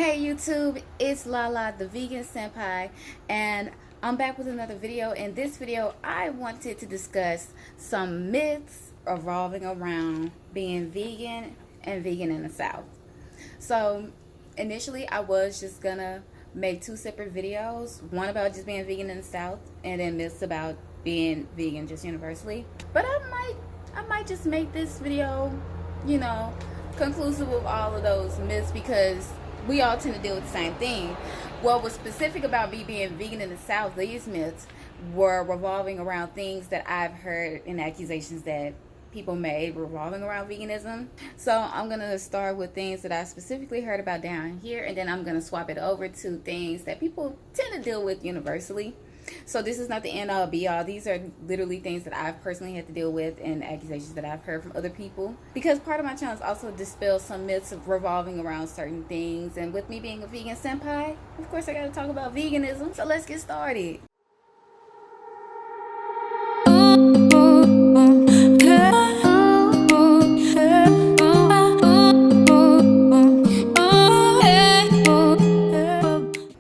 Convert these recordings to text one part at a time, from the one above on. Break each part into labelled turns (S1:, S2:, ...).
S1: Hey YouTube, it's Lala the Vegan Senpai, and I'm back with another video. In this video, I wanted to discuss some myths revolving around being vegan and vegan in the South. So initially I was just gonna make two separate videos, one about just being vegan in the South and then myths about being vegan just universally. But I might just make this video, conclusive of all of those myths, because we all tend to deal with the same thing. What was specific about me being vegan in the South, these myths were revolving around things that I've heard and accusations that people made revolving around veganism. So I'm going to start with things that I specifically heard about down here, and then I'm going to swap it over to things that people tend to deal with universally. So this is not the end all be all. These are literally things that I've personally had to deal with and accusations that I've heard from other people. Because part of my channel is also dispel some myths of revolving around certain things. And with me being a vegan senpai, of course I got to talk about veganism. So let's get started.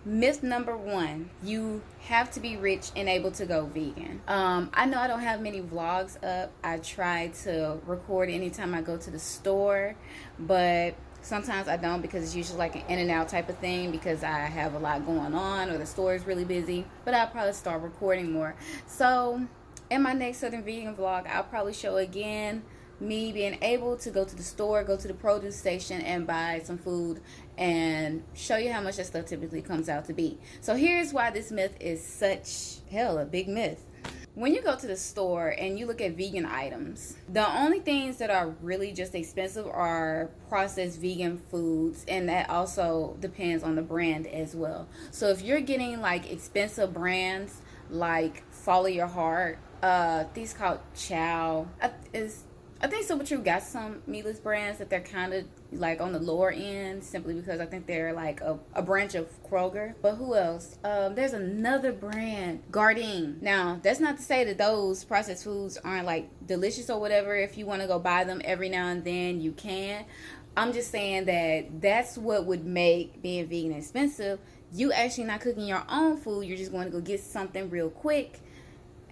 S1: Myth number one, you have to be rich and able to go vegan. I know I don't have many vlogs up. I try to record anytime I go to the store, but sometimes I don't, because it's usually like an in and out type of thing because I have a lot going on or the store is really busy. But I'll probably start recording more. So in my next Southern Vegan vlog, I'll probably show again me being able to go to the store, go to the produce station and buy some food and show you how much that stuff typically comes out to be. So here's why this myth is such, a big myth. When you go to the store and you look at vegan items, the only things that are really just expensive are processed vegan foods, and that also depends on the brand as well. So if you're getting like expensive brands like Follow Your Heart, these called Chow, I think Super True got some meatless brands that they're kind of like on the lower end, simply because I think they're like a branch of Kroger. But who else? There's another brand, Gardein. Now, that's not to say that those processed foods aren't like delicious or whatever. If you want to go buy them every now and then, you can. I'm just saying that that's what would make being vegan expensive. You actually not cooking your own food. You're just going to go get something real quick,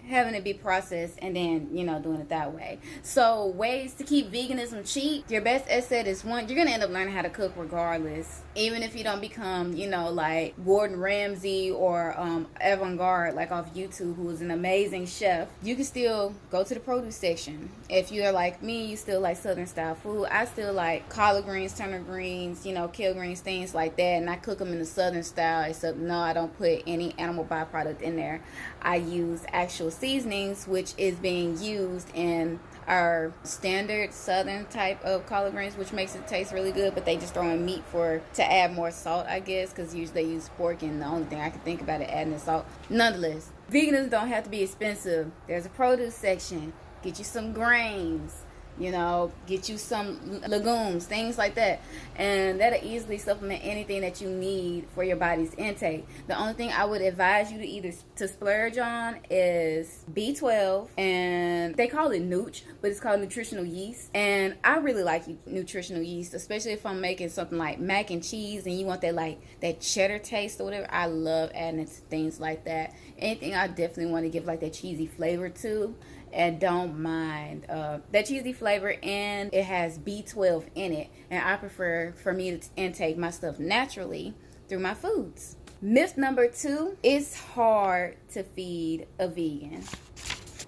S1: having it be processed, and then doing it that way. So ways to keep veganism cheap: your best asset is one, you're gonna end up learning how to cook regardless, even if you don't become like Gordon Ramsay or Avant-Garde like off YouTube, who is an amazing chef. You can still go to the produce section. If you're like me, you still like southern style food. I still like collard greens, turnip greens, kale greens, things like that, and I cook them in the southern style, except no, I don't put any animal byproduct in there. I use actual seasonings, which is being used in our standard southern type of collard greens, which makes it taste really good. But they just throw in meat to add more salt, I guess, because usually they use pork, and the only thing I can think about is adding the salt. Nonetheless, veganism don't have to be expensive. There's a produce section. Get you some grains, get you some legumes, things like that, and that'll easily supplement anything that you need for your body's intake. The only thing I would advise you to either to splurge on is B12, and they call it nooch, but it's called nutritional yeast. And I really like nutritional yeast, especially if I'm making something like mac and cheese and you want that cheddar taste or whatever. I love adding it to things like that. Anything I definitely want to give like that cheesy flavor to, and don't mind that cheesy flavor, and it has B12 in it, and I prefer for me to intake my stuff naturally through my foods. Myth number two, it's hard to feed a vegan.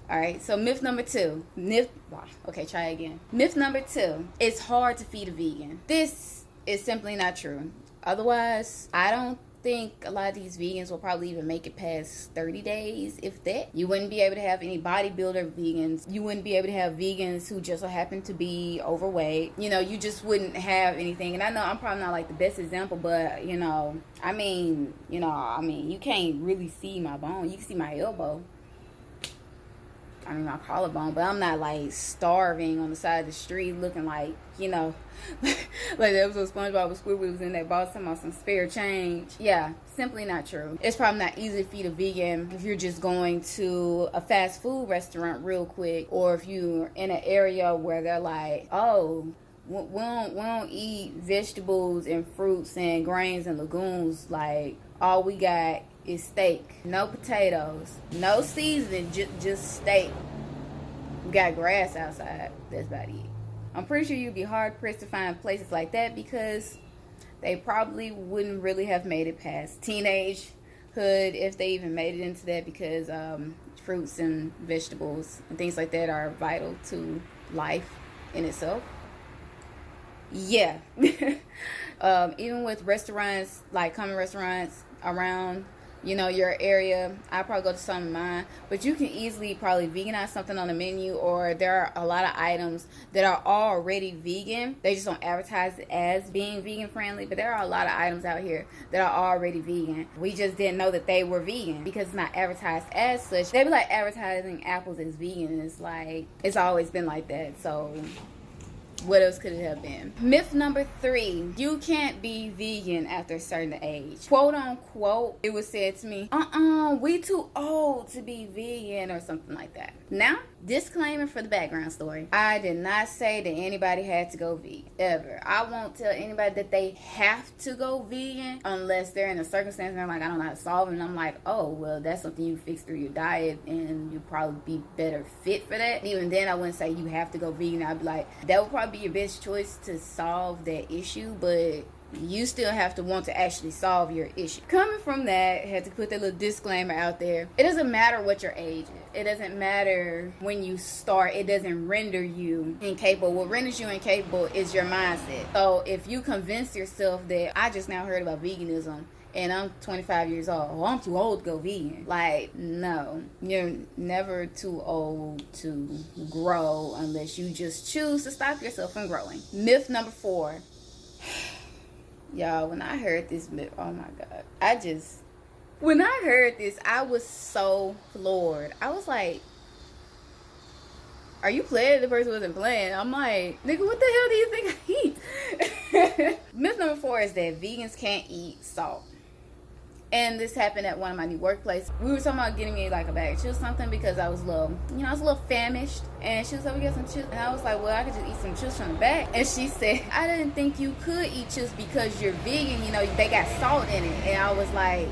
S1: Alright, so myth number two, myth number two, it's hard to feed a vegan. This is simply not true. Otherwise, I don't think a lot of these vegans will probably even make it past 30 days, if that. You wouldn't be able to have any bodybuilder vegans. You wouldn't be able to have vegans who just so happen to be overweight. You just wouldn't have anything. And I know I'm probably not like the best example, but you can't really see my bone. You can see my elbow, my collarbone, but I'm not like starving on the side of the street looking like, like the episode of SpongeBob with Squidward was in that boss talking about some spare change. Yeah, simply not true. It's probably not easy to feed a vegan if you're just going to a fast food restaurant real quick, or if you're in an area where they're like, oh, We don't eat vegetables and fruits and grains and legumes. Like, all we got is steak. No potatoes. No seasoning. Just steak. We got grass outside. That's about it. I'm pretty sure you'd be hard pressed to find places like that because they probably wouldn't really have made it past teenagehood if they even made it into that, because fruits and vegetables and things like that are vital to life in itself. Yeah. Even with restaurants, like common restaurants around, your area, I probably go to some of mine, but you can easily probably veganize something on the menu, or there are a lot of items that are already vegan. They just don't advertise it as being vegan friendly, but there are a lot of items out here that are already vegan. We just didn't know that they were vegan because it's not advertised as such. They be like advertising apples as vegan, and it's like, it's always been like that. So what else could it have been? Myth number 3, you can't be vegan after a certain age. Quote unquote, it was said to me, we too old to be vegan or something like that. Now, disclaimer for the background story. I did not say that anybody had to go vegan, ever. I won't tell anybody that they have to go vegan unless they're in a circumstance and they're like, I don't know how to solve it. And I'm like, oh, well, that's something you fix through your diet and you'll probably be better fit for that. And even then, I wouldn't say you have to go vegan. I'd be like, that would probably be your best choice to solve that issue, but you still have to want to actually solve your issue. Coming from that, I had to put that little disclaimer out there. It doesn't matter what your age is. It doesn't matter when you start. It doesn't render you incapable. What renders you incapable is your mindset. So if you convince yourself that, I just now heard about veganism and I'm 25 years old, oh, I'm too old to go vegan. Like, no, you're never too old to grow unless you just choose to stop yourself from growing. Myth number 4. Y'all, when I heard this myth, oh my God. When I heard this, I was so floored. I was like, are you playing? The person wasn't playing. I'm like, nigga, what the hell do you think I eat? Myth number 4 is that vegans can't eat salt. And this happened at one of my new workplaces. We were talking about getting me like a bag of chips or something because I was a little famished. And she was like, we got some chips. And I was like, well, I could just eat some chips from the back. And she said, I didn't think you could eat chips because you're vegan. They got salt in it. And I was like,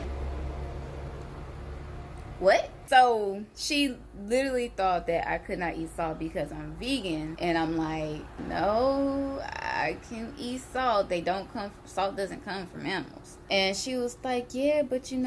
S1: what? So she literally thought that I could not eat salt because I'm vegan. And I'm like, no, I can eat salt. Salt doesn't come from animals. And she was like, yeah, but you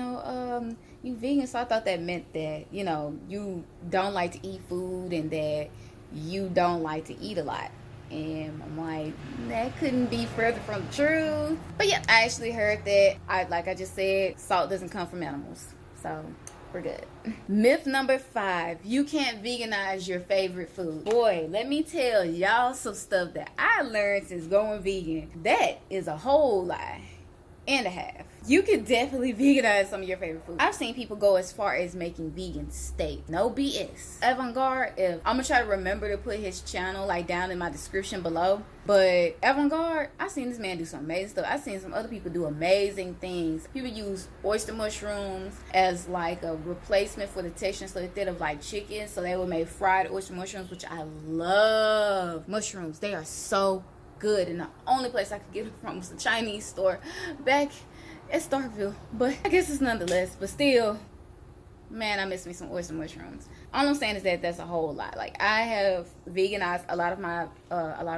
S1: vegan. So I thought that meant that, you don't like to eat food and that you don't like to eat a lot. And I'm like, that couldn't be further from the truth. But yeah, I actually heard that, like I just said, salt doesn't come from animals. So we're good. Myth number 5, you can't veganize your favorite food. Boy, let me tell y'all some stuff that I learned since going vegan. That is a whole lie and a half. You can definitely veganize some of your favorite foods. I've seen people go as far as making vegan steak. No BS. Avant-Garde, I'm gonna try to remember to put his channel like down in my description below. But Avant-Garde, I've seen this man do some amazing stuff. I've seen some other people do amazing things. People use oyster mushrooms as like a replacement for the texture instead of like chicken. So they would make fried oyster mushrooms, which I love. Mushrooms, they are so good. And the only place I could get them from was the Chinese store back at Starkville. But I guess it's nonetheless. But still, man, I miss me some oyster mushrooms. All I'm saying is that that's a whole lot. Like, I have veganized a lot of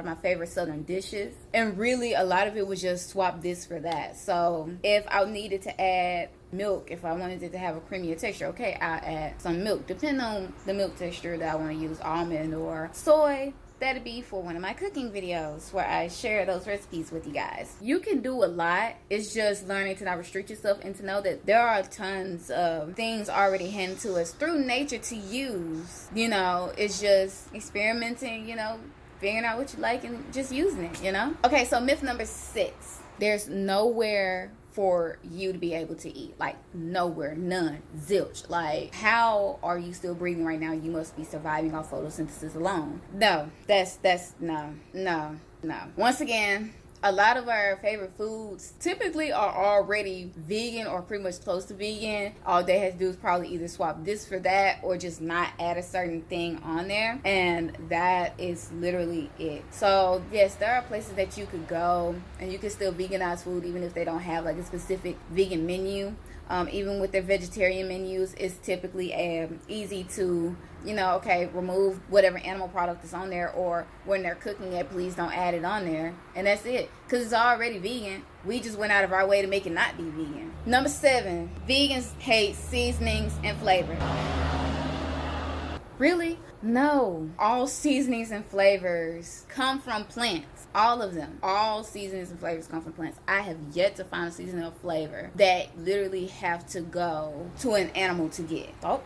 S1: my favorite southern dishes, and really a lot of it was just swap this for that. So if I needed to add milk, if I wanted it to have a creamier texture, okay, I'll add some milk, depending on the milk texture that I want to use, almond or soy. That'd be for one of my cooking videos where I share those recipes with you guys. You can do a lot. It's just learning to not restrict yourself and to know that there are tons of things already handed to us through nature to use. It's just experimenting, figuring out what you like and just using it, Okay, so myth number 6. There's nowhere for you to be able to eat. Like, nowhere, none, zilch. Like, how are you still breathing right now? You must be surviving off photosynthesis alone. No, that's no. Once again, A lot of our favorite foods typically are already vegan or pretty much close to vegan. All they have to do is probably either swap this for that or just not add a certain thing on there, and that is literally it. So yes, there are places that you could go and you can still veganize food even if they don't have like a specific vegan menu. Even with their vegetarian menus, it's typically easy to, okay, remove whatever animal product is on there, or when they're cooking it, please don't add it on there. And that's it. Because it's already vegan. We just went out of our way to make it not be vegan. Number 7, vegans hate seasonings and flavor. Really? No. All seasonings and flavors come from plants. All of them. All seasonings and flavors come from plants. I have yet to find a seasoning or flavor that literally have to go to an animal to get. Salt,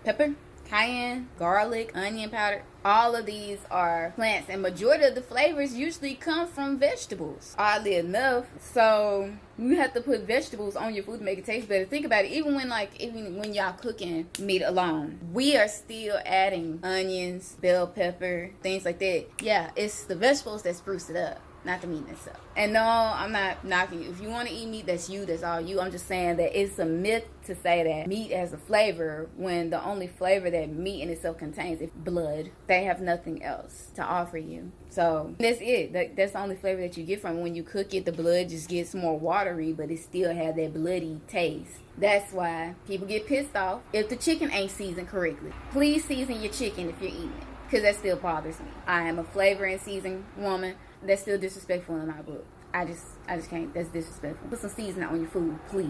S1: pepper, cayenne, garlic, onion powder. All of these are plants, and majority of the flavors usually come from vegetables, oddly enough. So you have to put vegetables on your food to make it taste better. Think about it. Even when y'all cooking meat alone, we are still adding onions, bell pepper, things like that. Yeah, it's the vegetables that spruce it up, not the meat itself. And no, I'm not knocking you. If you want to eat meat, that's you, that's all you. I'm just saying that it's a myth to say that meat has a flavor when the only flavor that meat in itself contains is blood. They have nothing else to offer you. So that's it. That's the only flavor that you get from it. When you cook it, the blood just gets more watery, but it still has that bloody taste. That's why people get pissed off if the chicken ain't seasoned correctly. Please season your chicken if you're eating it, because that still bothers me. I am a flavor and season woman. That's still disrespectful in my book. I just can't. That's disrespectful. Put some seasoning on your food, please.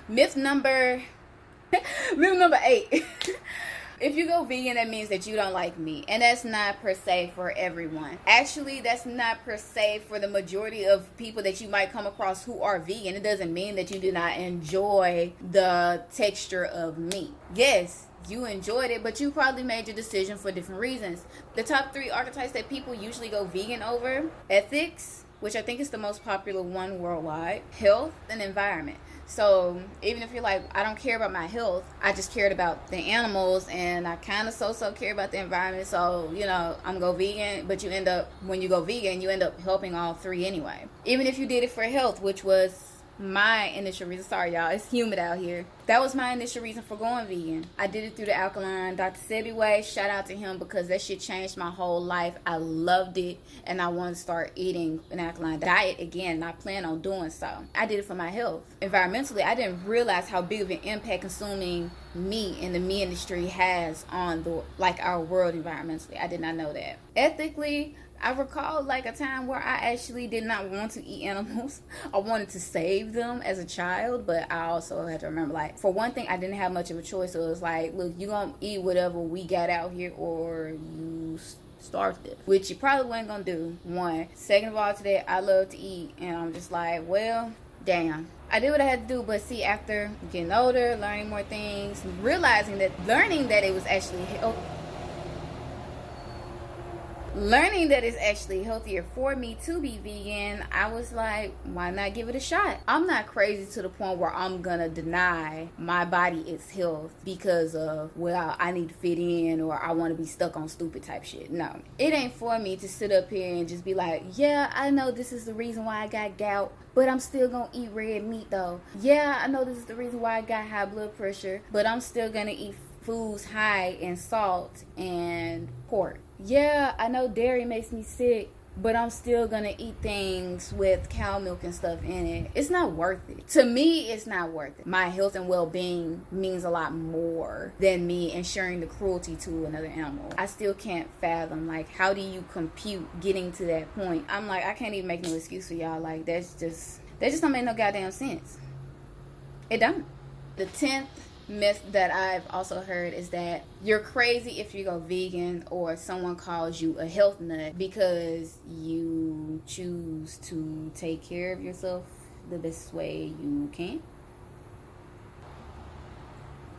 S1: Myth number 8. If you go vegan, that means that you don't like meat. And that's not per se for everyone. Actually, that's not per se for the majority of people that you might come across who are vegan. It doesn't mean that you do not enjoy the texture of meat. Yes, you enjoyed it, but you probably made your decision for different reasons. The top 3 archetypes that people usually go vegan over: ethics, which I think is the most popular one worldwide, health, and environment. So even if you're like, I don't care about my health, I just cared about the animals, and I kind of so care about the environment, so I'm go vegan. But when you go vegan, you end up helping all 3 anyway. Even if you did it for health, which was my initial reason. Sorry, y'all. It's humid out here. That was my initial reason for going vegan. I did it through the alkaline Dr. Sebi way. Shout out to him, because that shit changed my whole life. I loved it, and I want to start eating an alkaline diet again, and I plan on doing so. I did it for my health. Environmentally, I didn't realize how big of an impact consuming meat in the meat industry has on our world environmentally. I did not know that. Ethically, I recall like a time where I actually did not want to eat animals. I wanted to save them as a child, but I also had to remember, like, for one thing, I didn't have much of a choice. So it was like, look, you gonna eat whatever we got out here, or you starve it, which you probably wasn't gonna do. One. Second of all, today I love to eat, and I'm just like, well, damn. I did what I had to do, but see, after getting older, learning more things, learning that it was actually learning that it's actually healthier for me to be vegan, I was like, why not give it a shot? I'm not crazy to the point where I'm gonna deny my body its health because of, well, I need to fit in, or I want to be stuck on stupid type shit. No, it ain't for me to sit up here and just be like, yeah, I know this is the reason why I got gout, but I'm still gonna eat red meat though. Yeah, I know this is the reason why I got high blood pressure, but I'm still gonna eat foods high in salt and pork. Yeah, I know dairy makes me sick, but I'm still gonna eat things with cow milk and stuff in it. It's not worth it. To me, it's not worth it. My health and well-being means a lot more than me ensuring the cruelty to another animal. I still can't fathom, like, how do you compute getting to that point? I'm like, I can't even make no excuse for y'all. Like, that just don't make no goddamn sense. It don't. The 10th myth that I've also heard is that you're crazy if you go vegan, or someone calls you a health nut because you choose to take care of yourself the best way you can.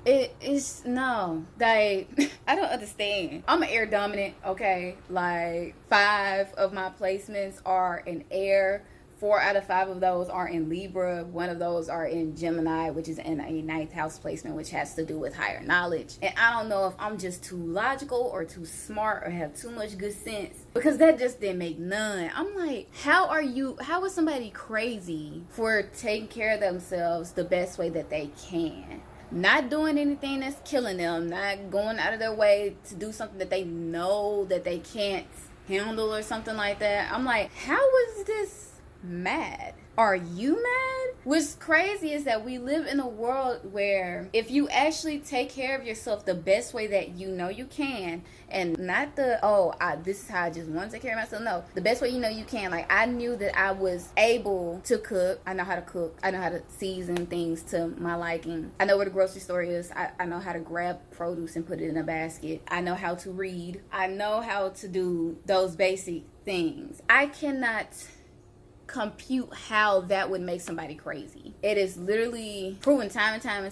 S1: It is, no, like, I don't understand. I'm an air dominant, okay? Like, 5 of my placements are in air. 4 out of 5 of those are in Libra. 1 of those are in Gemini, which is in a 9th house placement, which has to do with higher knowledge. And I don't know if I'm just too logical or too smart or have too much good sense, because that just didn't make none. I'm like, how is somebody crazy for taking care of themselves the best way that they can? Not doing anything that's killing them, not going out of their way to do something that they know that they can't handle or something like that. I'm like, how is this mad? Are you mad? What's crazy is that we live in a world where if you actually take care of yourself the best way that you know you can, and not this is how I just want to take care of myself. No, the best way you know you can. Like, I knew that I was able to cook. I know how to cook. I know how to season things to my liking. I know where the grocery store is. I know how to grab produce and put it in a basket. I know how to read. I know how to do those basic things. I cannot compute how that would make somebody crazy. It is literally proven time and time again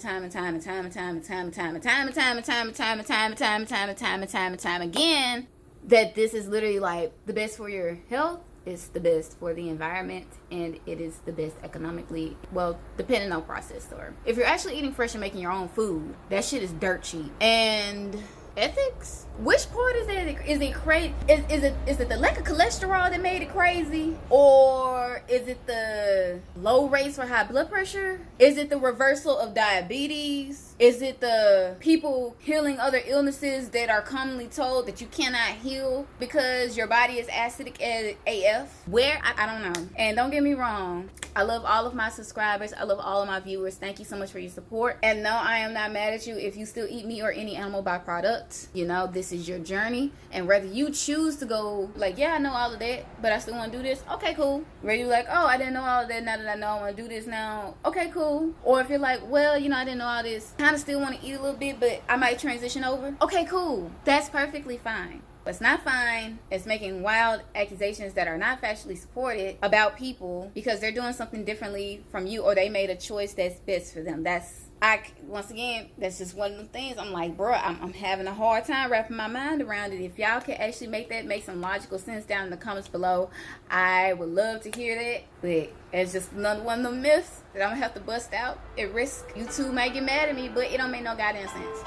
S1: that this is literally like the best for your health. It's the best for the environment, and it is the best economically, well, depending on processed store. If you're actually eating fresh and making your own food, that shit is dirt cheap. And ethics? Which part is it? Is it crazy? Is it the lack of cholesterol that made it crazy? Or is it the low rates for high blood pressure? Is it the reversal of diabetes? Is it the people healing other illnesses that are commonly told that you cannot heal because your body is acidic as AF? Where? I don't know. And don't get me wrong, I love all of my subscribers. I love all of my viewers. Thank you so much for your support. And no, I am not mad at you if you still eat meat or any animal byproduct. You know, this is your journey. And whether you choose to go like, yeah, I know all of that, but I still want to do this. Okay, cool. Whether you're like, oh, I didn't know all of that. Now that I know I want to do this now. Okay, cool. Or if you're like, well, you know, I didn't know all this. Kind of still want to eat a little bit, but I might transition over. Okay, cool. That's perfectly fine. What's not fine is making wild accusations that are not factually supported about people because they're doing something differently from you, or they made a choice that's best for them. Once again, that's just one of the things. I'm like, bro, I'm having a hard time wrapping my mind around it. If y'all can actually make some logical sense down in the comments below, I would love to hear that. But it's just another one of the myths that I'm gonna have to bust out at risk. YouTube might get mad at me, but it don't make no goddamn sense.